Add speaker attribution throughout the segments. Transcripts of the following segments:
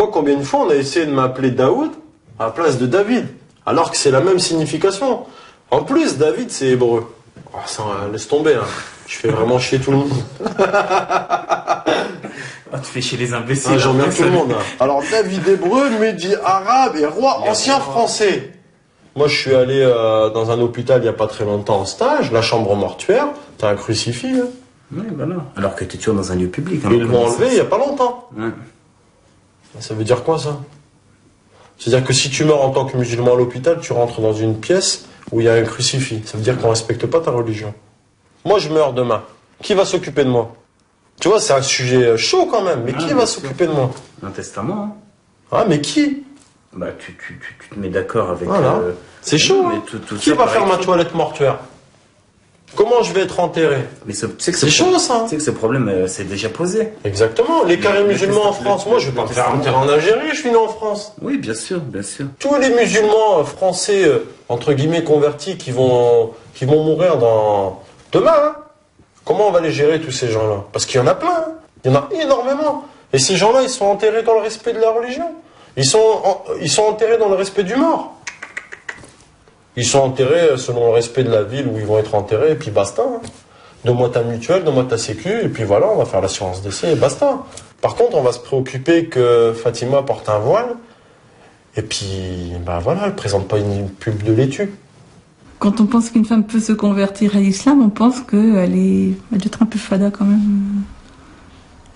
Speaker 1: Moi, combien de fois on a essayé de m'appeler Daoud à la place de David, alors que c'est la même signification. En plus, David, c'est hébreu. Oh, ça, laisse tomber, hein. Je fais vraiment chier tout le monde.
Speaker 2: Oh, tu fais chier les imbéciles.
Speaker 1: Ah, j'emmerde tout le monde. Hein. Alors, David hébreu, Mehdi arabe et roi ancien français. Moi, je suis allé dans un hôpital il n'y a pas très longtemps en stage, la chambre mortuaire. T'as un crucifix, hein.
Speaker 2: Oui, voilà. Alors que tu es toujours dans un lieu public. Hein,
Speaker 1: ils l'ont enlevé il n'y a pas longtemps.
Speaker 2: Ouais.
Speaker 1: Ça veut dire quoi, ça? C'est-à-dire que si tu meurs en tant que musulman à l'hôpital, tu rentres dans une pièce où il y a un crucifix. Ça veut dire qu'on ne respecte pas ta religion. Moi, je meurs demain. Qui va s'occuper de moi? Tu vois, c'est un sujet chaud quand même. Mais qui va s'occuper de moi?
Speaker 2: Un testament. Hein.
Speaker 1: Ah, mais qui?
Speaker 2: Bah, tu te mets d'accord avec...
Speaker 1: Voilà. C'est chaud.
Speaker 2: Mais
Speaker 1: hein. Qui va faire ma toilette mortuaire? Comment je vais être enterré?
Speaker 2: Mais tu sais que
Speaker 1: c'est chaud, ça.
Speaker 2: Tu sais que ce problème s'est déjà posé.
Speaker 1: Exactement. Les carrés musulmans en France, moi, je vais pas me faire enterrer en Algérie, je suis né en France.
Speaker 2: Oui, bien sûr, bien sûr.
Speaker 1: Tous les musulmans français, entre guillemets, convertis, qui vont mourir demain, hein. Comment on va les gérer, tous ces gens-là? Parce qu'il y en a plein, hein. Il y en a énormément. Et ces gens-là, ils sont enterrés dans le respect de la religion. Ils sont enterrés dans le respect du mort. Ils sont enterrés selon le respect de la ville où ils vont être enterrés, et puis basta. Hein. Donne-moi ta mutuelle, donne-moi ta sécu, et puis voilà, on va faire l'assurance décès, et basta. Par contre, on va se préoccuper que Fatima porte un voile, et puis, bah voilà, elle présente pas une pub de laitue.
Speaker 3: Quand on pense qu'une femme peut se convertir à l'islam, on pense qu'elle doit être un peu fada quand même.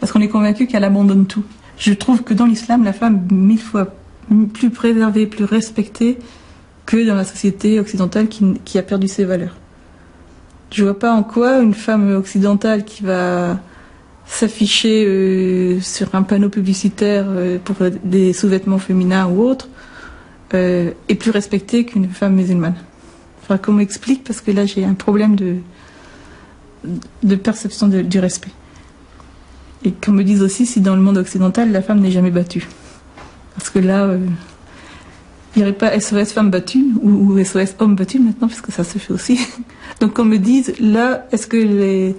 Speaker 3: Parce qu'on est convaincu qu'elle abandonne tout. Je trouve que dans l'islam, la femme est 1000 fois plus préservée, plus respectée que dans la société occidentale qui a perdu ses valeurs. Je vois pas en quoi une femme occidentale qui va s'afficher sur un panneau publicitaire pour des sous-vêtements féminins ou autres est plus respectée qu'une femme musulmane. Faudra qu'on m'explique parce que là j'ai un problème de perception du respect. Et qu'on me dise aussi si dans le monde occidental la femme n'est jamais battue. Parce que là... il n'y aurait pas SOS femme battue ou SOS homme battu maintenant, parce que ça se fait aussi. Donc qu'on me dise, là, est-ce que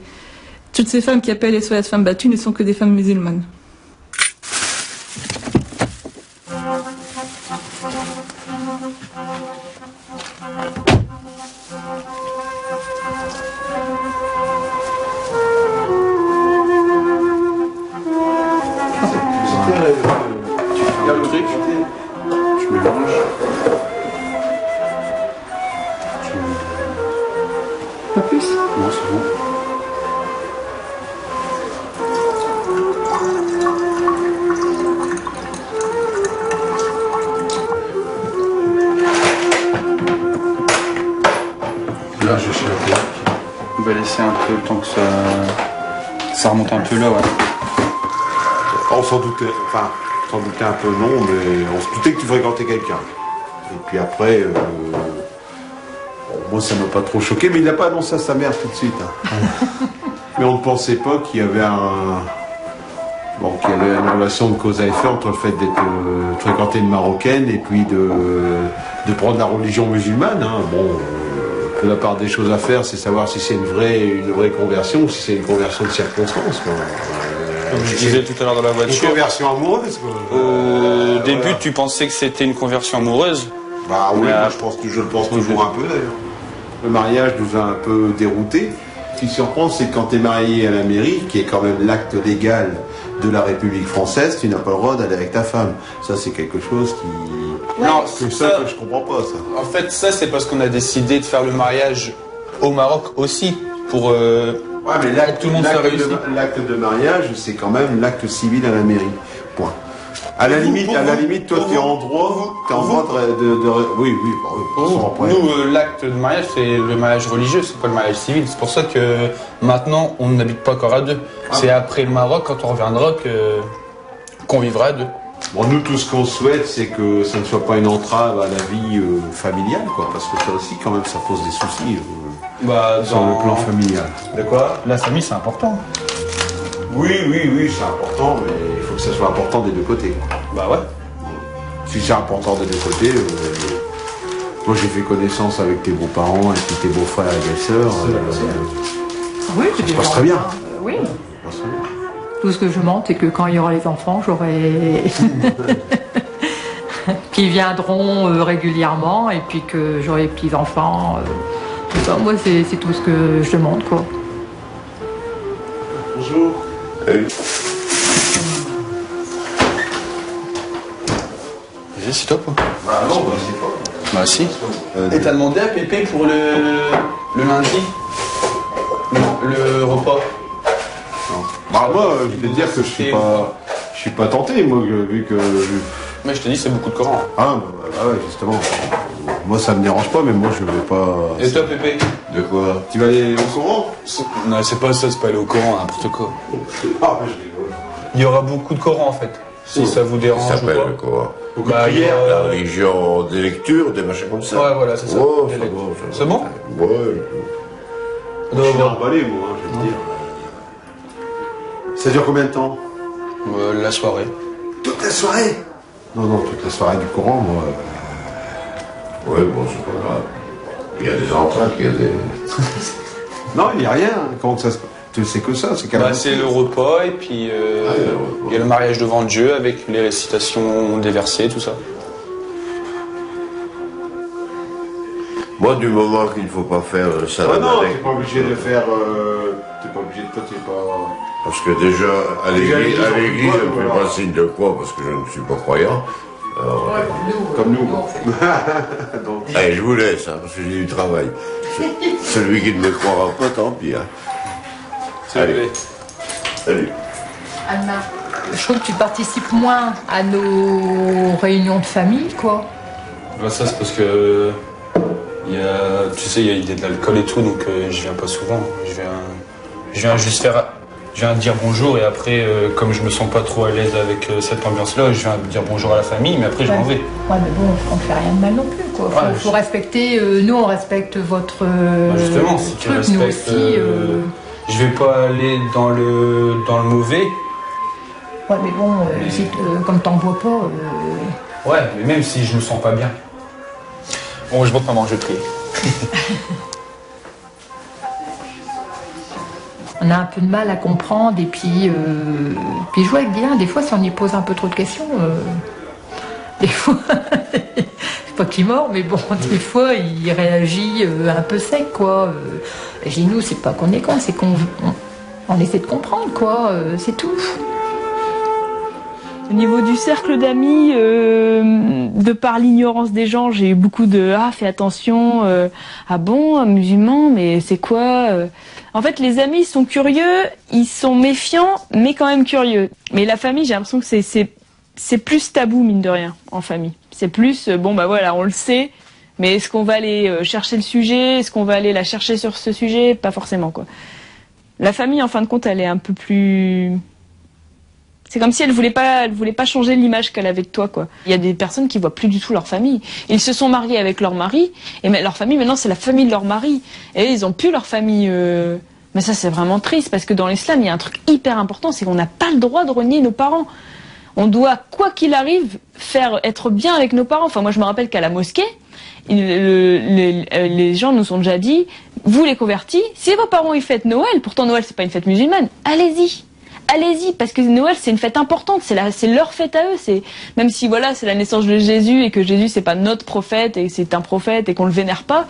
Speaker 3: toutes ces femmes qui appellent SOS femme battue ne sont que des femmes musulmanes? Pas plus?
Speaker 4: Non, c'est bon. Là, je suis là.
Speaker 5: On va laisser un peu le temps que ça remonte un peu là, ouais.
Speaker 4: On s'en doutait, enfin, on s'en doutait un peu non, mais on se doutait que tu fréquentais quelqu'un. Et puis après, bon, moi ça m'a pas trop choqué, mais il n'a pas annoncé à sa mère tout de suite. Hein. Mais on ne pensait pas qu'il y avait qu'il y avait une relation de cause à effet entre le fait de fréquenter une Marocaine et puis de prendre la religion musulmane. Hein. Bon, la part des choses à faire, c'est savoir si c'est une vraie conversion ou si c'est une conversion de circonstance. Quoi.
Speaker 5: Comme je disais tout à l'heure dans la voiture.
Speaker 4: Une conversion amoureuse, quoi.
Speaker 5: Au début, tu pensais que c'était une conversion amoureuse.
Speaker 4: Bah oui, moi, je le pense toujours un peu d'ailleurs. Le mariage nous a un peu déroutés. Ce qui surprend, c'est que quand tu es marié à la mairie, qui est quand même l'acte légal de la République française, tu n'as pas le droit d'aller avec ta femme. Ça, c'est quelque chose qui...
Speaker 5: Non,
Speaker 4: c'est ça que je comprends pas, ça.
Speaker 5: En fait, ça, c'est parce qu'on a décidé de faire le mariage au Maroc aussi, pour...
Speaker 4: Ouais, mais
Speaker 5: tout le monde
Speaker 4: l'acte de mariage, c'est quand même l'acte civil à la mairie. Point. À la limite, toi, tu es en droit de... Oui.
Speaker 5: Nous, l'acte de mariage, c'est le mariage religieux, c'est pas le mariage civil. C'est pour ça que maintenant, on n'habite pas encore à deux. C'est après le Maroc, quand on reviendra, qu'on vivra à deux.
Speaker 4: Bon, nous, tout ce qu'on souhaite, c'est que ça ne soit pas une entrave à la vie familiale, quoi. Parce que ça aussi, quand même, ça pose des soucis sur le plan familial.
Speaker 5: De quoi? La famille, c'est important.
Speaker 4: Oui, c'est important, mais il faut que ça soit important des deux côtés.
Speaker 5: Bah ouais.
Speaker 4: Si c'est important des deux côtés, moi j'ai fait connaissance avec tes beaux-parents et puis tes beaux-frères et belles-sœurs.
Speaker 3: Oui,
Speaker 4: ça se passe très bien.
Speaker 3: Oui.
Speaker 6: Tout ce que je demande, c'est que quand il y aura les enfants, j'aurai... qui viendront régulièrement, et puis que j'aurai les petits-enfants. Moi, c'est tout ce que je demande, quoi.
Speaker 4: Bonjour.
Speaker 5: Vas-y, c'est top.
Speaker 4: Bah non, bah c'est pas.
Speaker 5: Bah si. Et t'as demandé à Pépé pour le lundi le repas?
Speaker 4: Non. Bah moi, je vais te dire que je suis pas tenté, moi, vu que...
Speaker 5: Mais je te dis, c'est beaucoup de Coran.
Speaker 4: Ah, bah ouais, justement. Moi, ça me dérange pas, mais moi, je vais pas...
Speaker 5: Et toi, Pépé?
Speaker 4: De quoi? Tu vas aller au Coran?
Speaker 5: Non, c'est pas ça, c'est pas aller au Coran, n'importe quoi.
Speaker 4: Ah, mais je rigole.
Speaker 5: Il y aura beaucoup de Coran, en fait. Si ça vous dérange
Speaker 7: Ça
Speaker 5: ou
Speaker 7: s'appelle
Speaker 5: pas.
Speaker 7: quoi?
Speaker 4: Beaucoup de
Speaker 5: Bah, il y
Speaker 4: prières.
Speaker 5: aura-
Speaker 7: La religion des lectures, des machins comme ça.
Speaker 5: Ouais, voilà, c'est ça.
Speaker 7: Oh,
Speaker 5: Les
Speaker 7: ça
Speaker 5: lectures.
Speaker 7: va,
Speaker 5: C'est bon?
Speaker 7: Ouais.
Speaker 4: Je suis emballé, moi, hein, je vais te dire. Ça dure combien de temps?
Speaker 5: La soirée.
Speaker 4: Toute la soirée? Non, toute la soirée du Coran, moi...
Speaker 7: Ouais, bon, c'est pas grave. Il y a des entraques, il y a des...
Speaker 4: Non, il n'y a rien. Comment que ça se... Tu sais que ça, c'est quand
Speaker 5: Bah,
Speaker 4: même...
Speaker 5: c'est le repas, et puis il y a le mariage devant Dieu avec les récitations des versets, tout ça.
Speaker 7: Moi, du moment qu'il ne faut pas faire ça
Speaker 4: Ah non,
Speaker 7: avec...
Speaker 4: t'es pas obligé de faire... T'es pas obligé de... T'es pas...
Speaker 7: Parce que déjà, à
Speaker 4: Déjà,
Speaker 7: l'église,
Speaker 4: on fait
Speaker 7: je ne
Speaker 4: quoi,
Speaker 7: fais pas signe de croix parce que je ne suis pas croyant. Alors,
Speaker 4: Comme nous. Donc,
Speaker 7: allez, je vous laisse, hein, parce que j'ai du travail. Celui qui ne me croira pas, tant pis. Hein. Allez. Salut.
Speaker 6: Anna, je trouve que tu participes moins à nos réunions de famille, quoi.
Speaker 5: Bah, ça, c'est parce que. Tu sais, il y a de l'alcool et tout, donc je viens pas souvent. Je viens juste faire. Je viens dire bonjour, et après, comme je me sens pas trop à l'aise avec cette ambiance-là, je viens dire bonjour à la famille, mais après, je m'en vais.
Speaker 6: Ouais, mais bon, on fait rien de mal non plus, quoi. Faut respecter. Nous, on respecte votre.
Speaker 5: Bah, justement, si tu
Speaker 6: truc,
Speaker 5: respectes.
Speaker 6: nous aussi.
Speaker 5: Je vais pas aller dans le mauvais.
Speaker 6: Ouais, mais bon, si comme t'en bois pas.
Speaker 5: Ouais, mais même si je me sens pas bien. Bon, je monte maman, je prie.
Speaker 6: On a un peu de mal à comprendre, et puis jouer avec Dylan, des fois, si on y pose un peu trop de questions, des fois, c'est pas qu'il mord, mais bon, des fois, il réagit un peu sec, quoi. Je dis, nous, c'est pas qu'on est con, c'est qu'on essaie de comprendre, quoi, c'est tout.
Speaker 8: Au niveau du cercle d'amis, de par l'ignorance des gens, j'ai eu beaucoup de « Ah, fais attention, ah bon, musulman, mais c'est quoi ?» En fait, les amis sont curieux, ils sont méfiants, mais quand même curieux. Mais la famille, j'ai l'impression que c'est plus tabou, mine de rien, en famille. C'est plus, bon bah voilà, on le sait, mais est-ce qu'on va aller chercher le sujet? Est-ce qu'on va aller la chercher sur ce sujet? Pas forcément, quoi. La famille, en fin de compte, elle est un peu plus... C'est comme si elle voulait pas changer l'image qu'elle avait de toi, quoi. Il y a des personnes qui voient plus du tout leur famille. Ils se sont mariés avec leur mari, et leur famille, maintenant, c'est la famille de leur mari. Et ils ont plus leur famille. Mais ça, c'est vraiment triste, parce que dans l'islam, il y a un truc hyper important, c'est qu'on n'a pas le droit de renier nos parents. On doit, quoi qu'il arrive, être bien avec nos parents. Enfin, moi, je me rappelle qu'à la mosquée, les gens nous ont déjà dit, vous les convertis, si vos parents ils fêtent Noël, pourtant Noël, c'est pas une fête musulmane, allez-y. Allez-y, parce que Noël c'est une fête importante, c'est leur fête à eux. Même si voilà, c'est la naissance de Jésus et que Jésus c'est pas notre prophète et c'est un prophète et qu'on le vénère pas,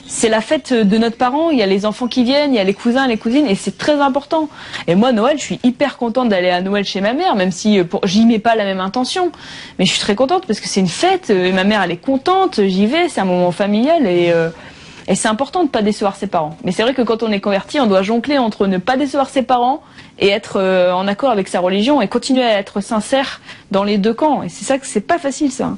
Speaker 8: c'est la fête de notre parent. Il y a les enfants qui viennent, il y a les cousins, les cousines, et c'est très important. Et moi Noël, je suis hyper contente d'aller à Noël chez ma mère, même si j'y mets pas la même intention, mais je suis très contente parce que c'est une fête et ma mère elle est contente, j'y vais, c'est un moment familial et c'est important de pas décevoir ses parents. Mais c'est vrai que quand on est converti, on doit jongler entre ne pas décevoir ses parents et être en accord avec sa religion et continuer à être sincère dans les deux camps. Et c'est ça que c'est pas facile, ça.